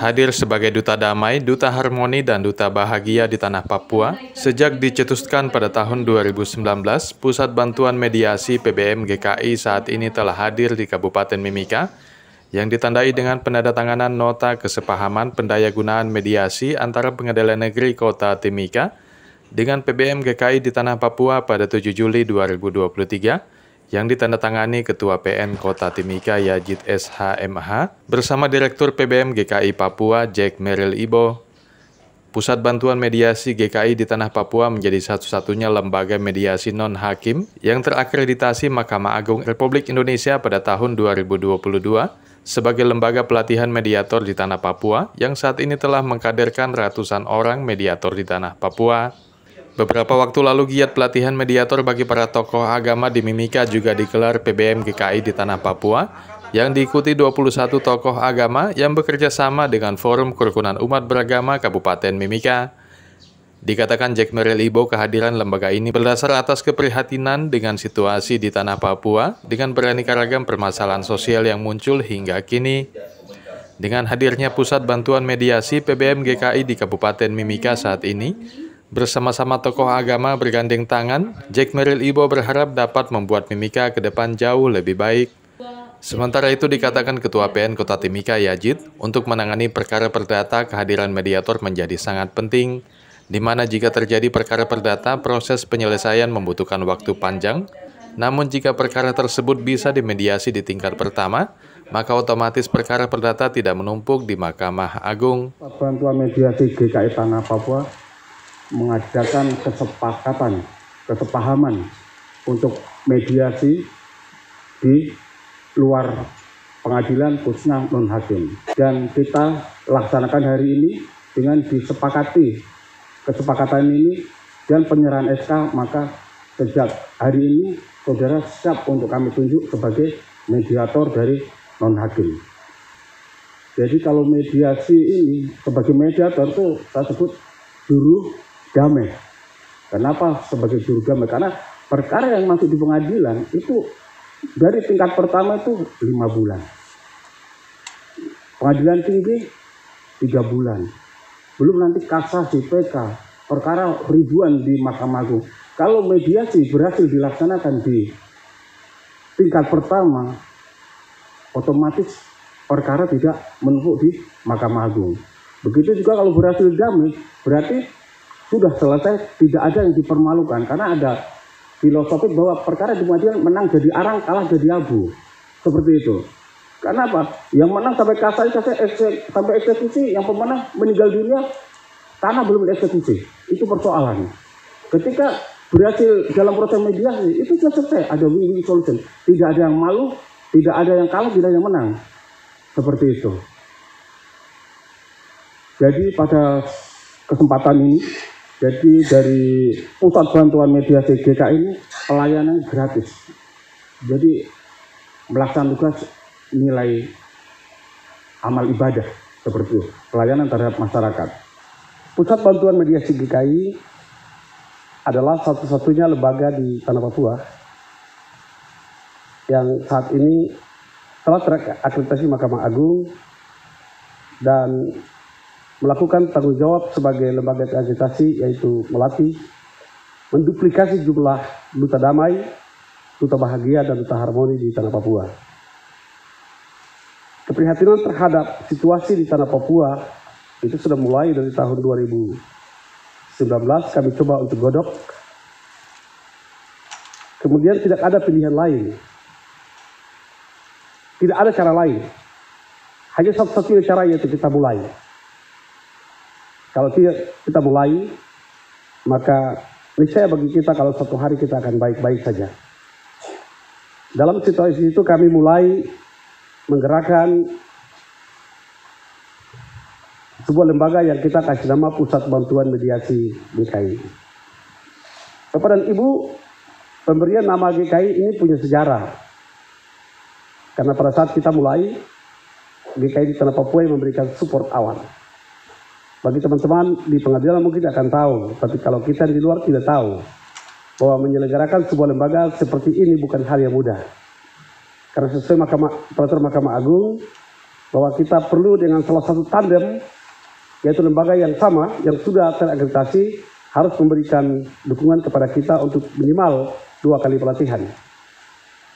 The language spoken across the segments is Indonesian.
hadir sebagai Duta Damai, Duta Harmoni, dan Duta Bahagia di Tanah Papua. Sejak dicetuskan pada tahun 2019, Pusat Bantuan Mediasi PBM GKI saat ini telah hadir di Kabupaten Mimika, yang ditandai dengan penandatanganan nota kesepahaman pendayagunaan mediasi antara Pengadilan Negeri Kota Timika dengan PBM GKI di Tanah Papua pada 7 Juli 2023, yang ditandatangani Ketua PN Kota Timika Yajid SHMH bersama Direktur PBM GKI Papua Jack Merrill Ibo. Pusat Bantuan Mediasi GKI di Tanah Papua menjadi satu-satunya lembaga mediasi non-hakim yang terakreditasi Mahkamah Agung Republik Indonesia pada tahun 2022 sebagai lembaga pelatihan mediator di Tanah Papua yang saat ini telah mengkaderkan ratusan orang mediator di Tanah Papua. Beberapa waktu lalu giat pelatihan mediator bagi para tokoh agama di Mimika juga digelar PBM GKI di Tanah Papua yang diikuti 21 tokoh agama yang bekerja sama dengan Forum Kerukunan Umat Beragama Kabupaten Mimika. Dikatakan Jack Merrill Ibo kehadiran lembaga ini berdasar atas keprihatinan dengan situasi di Tanah Papua dengan beraneka ragam permasalahan sosial yang muncul hingga kini. Dengan hadirnya Pusat Bantuan Mediasi PBM GKI di Kabupaten Mimika saat ini, bersama-sama tokoh agama bergandeng tangan, Jack Merrill Ibo berharap dapat membuat Mimika ke depan jauh lebih baik. Sementara itu dikatakan Ketua PN Kota Timika Yajid, untuk menangani perkara perdata kehadiran mediator menjadi sangat penting, di mana jika terjadi perkara perdata, proses penyelesaian membutuhkan waktu panjang, namun jika perkara tersebut bisa dimediasi di tingkat pertama, maka otomatis perkara perdata tidak menumpuk di Mahkamah Agung. Bantuan Mediasi GKI Tanah Papua mengadakan kesepahaman untuk mediasi di luar pengadilan khususnya non-hakim. Dan kita laksanakan hari ini dengan kesepakatan ini dan penyerahan SK, maka sejak hari ini saudara siap untuk kami tunjuk sebagai mediator dari non-hakim. Jadi kalau mediasi ini sebagai mediator itu saya sebut juru damai. Kenapa sebagai juru damai? Karena perkara yang masuk di pengadilan itu dari tingkat pertama itu 5 bulan. Pengadilan tinggi 3 bulan. Belum nanti kasasi, PK, perkara ribuan di Mahkamah Agung. Kalau mediasi berhasil dilaksanakan di tingkat pertama, otomatis perkara tidak menumpuk di Mahkamah Agung. Begitu juga kalau berhasil damai, berarti sudah selesai, tidak ada yang dipermalukan. Karena ada filosofi bahwa perkara di pengadilan menang jadi arang, kalah jadi abu. Seperti itu. Karena apa? Yang menang sampai kasasi, sampai eksekusi, yang pemenang meninggal dunia, tanah belum dieksekusi. Itu persoalan. Ketika berhasil dalam proses mediasi, itu sudah selesai. Ada win-win solution. Tidak ada yang malu, tidak ada yang kalah, tidak ada yang menang. Seperti itu. Jadi pada kesempatan ini, jadi dari Pusat Bantuan Mediasi GKI ini pelayanan gratis. Jadi melaksanakan tugas nilai amal ibadah seperti itu, pelayanan terhadap masyarakat. Pusat Bantuan Mediasi GKI adalah satu-satunya lembaga di Tanah Papua yang saat ini telah terakreditasi Mahkamah Agung dan melakukan tanggung jawab sebagai lembaga akreditasi, yaitu melatih, menduplikasi jumlah Duta Damai, Duta Bahagia, dan Duta Harmoni di Tanah Papua. Keprihatinan terhadap situasi di Tanah Papua itu sudah mulai dari tahun 2019, kami coba untuk godok. Kemudian tidak ada pilihan lain. Tidak ada cara lain. Hanya satu-satunya cara, yaitu kita mulai. Kalau tidak kita mulai, maka niscaya bagi kita kalau suatu hari kita akan baik-baik saja. Dalam situasi itu kami mulai menggerakkan sebuah lembaga yang kita kasih nama Pusat Bantuan Mediasi GKI. Bapak dan Ibu, pemberian nama GKI ini punya sejarah. Karena pada saat kita mulai, GKI di Tanah Papua yang memberikan support awal. Bagi teman-teman di pengadilan mungkin akan tahu, tapi kalau kita di luar tidak tahu bahwa menyelenggarakan sebuah lembaga seperti ini bukan hal yang mudah. Karena sesuai peraturan Mahkamah Agung, bahwa kita perlu dengan salah satu tandem, yaitu lembaga yang sama, yang sudah terakreditasi, harus memberikan dukungan kepada kita untuk minimal 2 kali pelatihan.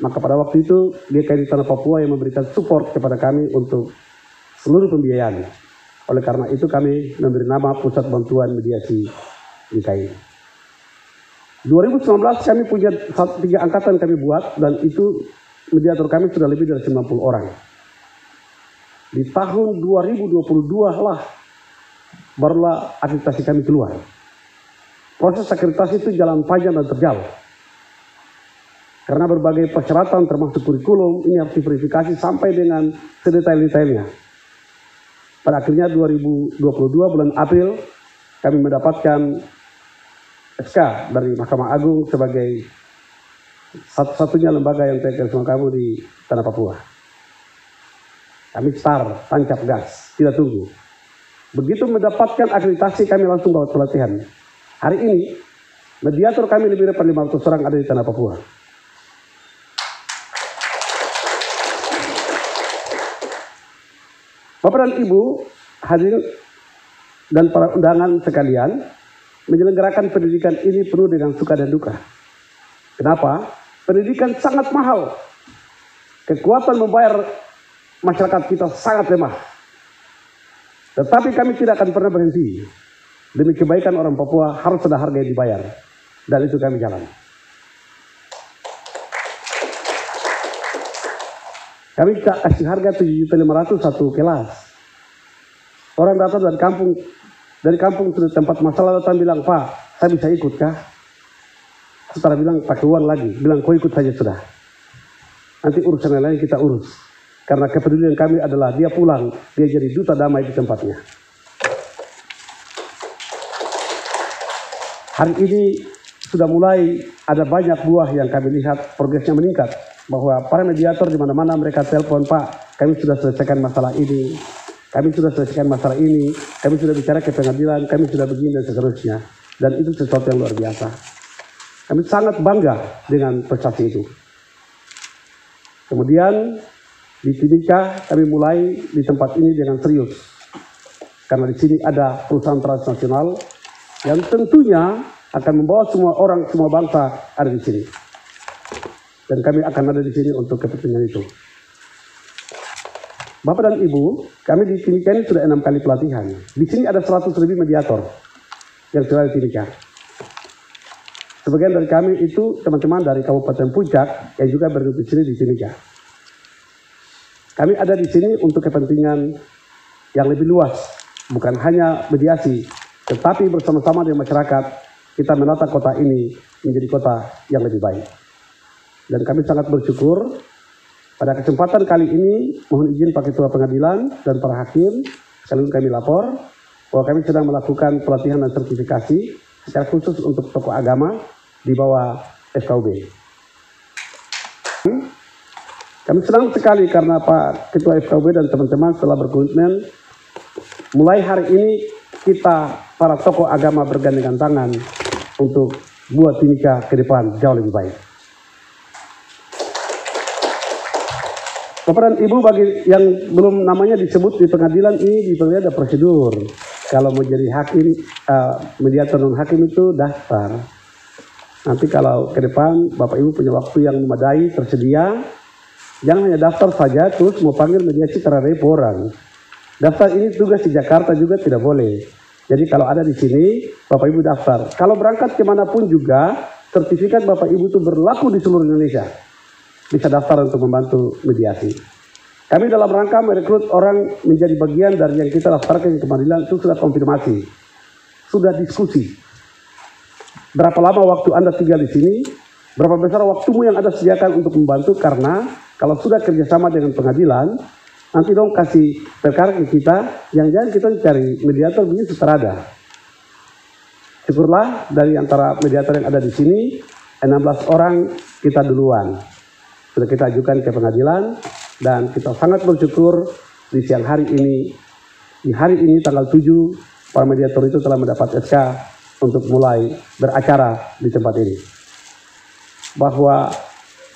Maka pada waktu itu GKI Tanah Papua yang memberikan support kepada kami untuk seluruh pembiayaan. Oleh karena itu kami memberi nama Pusat Bantuan Mediasi GKI. 2019 kami punya 3 angkatan kami buat, dan itu mediator kami sudah lebih dari 90 orang. Di tahun 2022 lah barulah akreditasi kami keluar. Proses akreditasi itu jalan panjang dan terjal. Karena berbagai persyaratan termasuk kurikulum ini harus diverifikasi sampai dengan sedetail-detailnya. Pada akhirnya 2022 bulan April kami mendapatkan SK dari Mahkamah Agung sebagai satu-satunya lembaga yang terkait sama kamu di Tanah Papua. Kami start, tancap gas, tidak tunggu. Begitu mendapatkan akreditasi kami langsung bawa pelatihan. Hari ini mediator kami lebih dari 500 orang ada di Tanah Papua. Bapak dan Ibu hadirin dan para undangan sekalian, menyelenggarakan pendidikan ini penuh dengan suka dan duka. Kenapa? Pendidikan sangat mahal. Kekuatan membayar masyarakat kita sangat lemah. Tetapi kami tidak akan pernah berhenti. Demi kebaikan orang Papua harus ada harga yang dibayar. Dan itu kami jalan. Kami kasih harga 7.500.000 satu kelas. Orang datang dari kampung sudah tempat masalah datang bilang, Pak, saya bisa ikut kah? Setelah bilang pakai uang lagi, bilang kau ikut saja sudah. Nanti urusan lain kita urus. Karena kepedulian kami adalah dia pulang, dia jadi duta damai di tempatnya. Hari ini sudah mulai ada banyak buah yang kami lihat progresnya meningkat. Bahwa para mediator di mana-mana mereka telepon, Pak, kami sudah selesaikan masalah ini, kami sudah selesaikan masalah ini, kami sudah bicara ke pengadilan, kami sudah begini dan seterusnya. Dan itu sesuatu yang luar biasa. Kami sangat bangga dengan prestasi itu. Kemudian di Timika kami mulai di tempat ini dengan serius. Karena di sini ada perusahaan transnasional yang tentunya akan membawa semua orang, semua bangsa ada di sini. Dan kami akan ada di sini untuk kepentingan itu. Bapak dan Ibu, kami di Timika ini sudah 6 kali pelatihan. Di sini ada 100 lebih mediator yang sudah di Timika. Sebagian dari kami itu teman-teman dari Kabupaten Puncak yang juga berdomisili di Timika. Kami ada di sini untuk kepentingan yang lebih luas, bukan hanya mediasi, tetapi bersama-sama dengan masyarakat kita menata kota ini menjadi kota yang lebih baik. Dan kami sangat bersyukur pada kesempatan kali ini mohon izin Pak Ketua Pengadilan dan para hakim sekaligus kami lapor bahwa kami sedang melakukan pelatihan dan sertifikasi secara khusus untuk tokoh agama di bawah FKUB. Kami senang sekali karena Pak Ketua FKUB dan teman-teman telah berkomitmen mulai hari ini kita para tokoh agama bergandengan tangan untuk buat Timika ke depan jauh lebih baik. Bapak dan Ibu, bagi yang belum namanya disebut di pengadilan ini, di pengadilan ada prosedur. Kalau mau jadi hakim, mediator non hakim itu daftar. Nanti kalau ke depan Bapak Ibu punya waktu yang memadai, tersedia, jangan hanya daftar saja terus mau panggil mediasi karena repo orang. Daftar ini tugas di Jakarta juga tidak boleh. Jadi kalau ada di sini, Bapak Ibu daftar. Kalau berangkat kemanapun juga, sertifikat Bapak Ibu itu berlaku di seluruh Indonesia. Bisa daftar untuk membantu mediasi. Kami dalam rangka merekrut orang menjadi bagian dari yang kita daftarkan ke pengadilan itu sudah konfirmasi, sudah diskusi. Berapa lama waktu Anda tinggal di sini, berapa besar waktumu yang Anda sediakan untuk membantu, karena kalau sudah kerjasama dengan pengadilan, nanti dong kasih perkara ke kita, jangan-jangan kita cari mediator begini sutrada. Syukurlah dari antara mediator yang ada di sini, 16 orang kita duluan. Sudah kita ajukan ke pengadilan dan kita sangat bersyukur di siang hari ini, di hari ini tanggal 7, para mediator itu telah mendapat SK untuk mulai beracara di tempat ini. Bahwa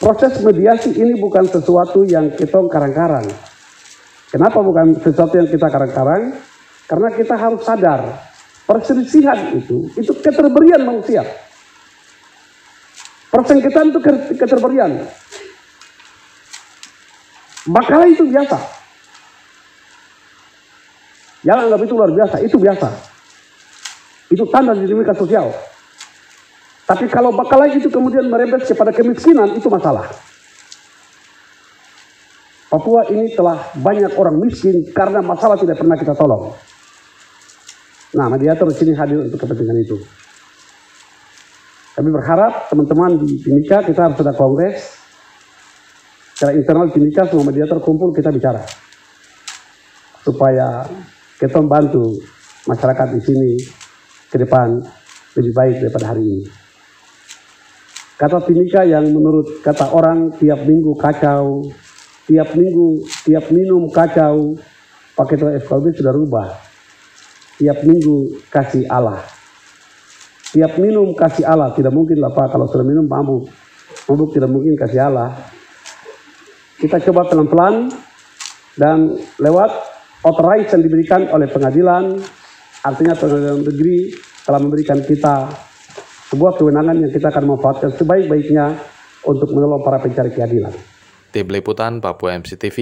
proses mediasi ini bukan sesuatu yang ketong karang-karang. Kenapa bukan sesuatu yang kita karang-karang? Karena kita harus sadar, perselisihan itu keterberian manusia. Persengketaan itu keterberian. Makalah itu biasa. Jangan anggap itu luar biasa, itu biasa. Itu tanda dinamika sosial. Tapi kalau makalah itu kemudian merembes kepada kemiskinan, itu masalah. Papua ini telah banyak orang miskin karena masalah tidak pernah kita tolong. Nah, mediator di sini hadir untuk kepentingan itu. Kami berharap teman-teman di Timika, kita harus ada kongres. Secara internal Timika, semua mediator kumpul, kita bicara. Supaya kita membantu masyarakat di sini ke depan lebih baik daripada hari ini. Kata Timika yang menurut kata orang tiap minggu kacau, tiap minggu, tiap minum kacau, pakai FKB sudah rubah. Tiap minggu kasih Allah. Tiap minum kasih Allah, tidak mungkin lah Pak, kalau sudah minum mabuk. Mabuk tidak mungkin kasih Allah. Kita coba pelan-pelan dan lewat authorize yang diberikan oleh pengadilan, artinya pengadilan negeri telah memberikan kita sebuah kewenangan yang kita akan manfaatkan sebaik-baiknya untuk menolong para pencari keadilan. Tim Liputan Papua MCTV.